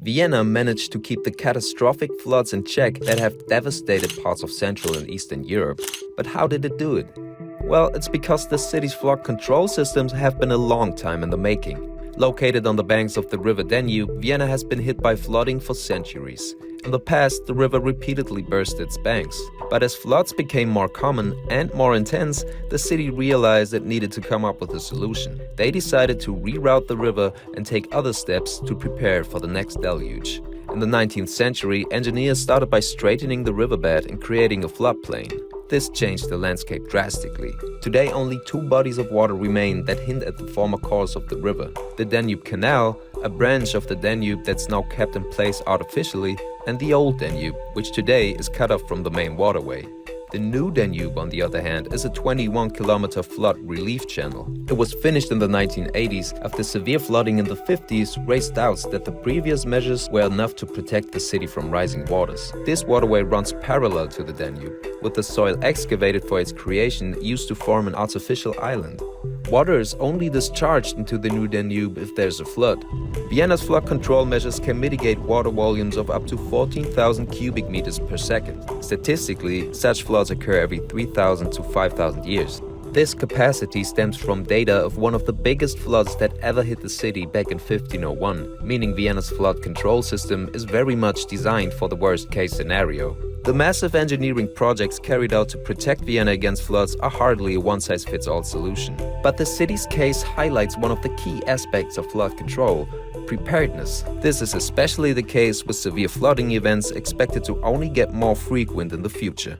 Vienna managed to keep the catastrophic floods in check that have devastated parts of Central and Eastern Europe. But how did it do it? Well, it's because the city's flood control systems have been a long time in the making. Located on the banks of the river Danube, Vienna has been hit by flooding for centuries. In the past, the river repeatedly burst its banks. But as floods became more common and more intense, the city realized it needed to come up with a solution. They decided to reroute the river and take other steps to prepare for the next deluge. In the 19th century, engineers started by straightening the riverbed and creating a floodplain. This changed the landscape drastically. Today, only two bodies of water remain that hint at the former course of the river. The Danube Canal, a branch of the Danube that's now kept in place artificially, and the Old Danube, which today is cut off from the main waterway. The New Danube, on the other hand, is a 21-kilometer flood relief channel. It was finished in the 1980s after severe flooding in the 50s raised doubts that the previous measures were enough to protect the city from rising waters. This waterway runs parallel to the Danube, with the soil excavated for its creation used to form an artificial island. Water is only discharged into the New Danube if there's a flood. Vienna's flood control measures can mitigate water volumes of up to 14,000 cubic meters per second. Statistically, such floods occur every 3,000 to 5,000 years. This capacity stems from data of one of the biggest floods that ever hit the city back in 1501, meaning Vienna's flood control system is very much designed for the worst-case scenario. The massive engineering projects carried out to protect Vienna against floods are hardly a one-size-fits-all solution. But the city's case highlights one of the key aspects of flood control: preparedness. This is especially the case with severe flooding events expected to only get more frequent in the future.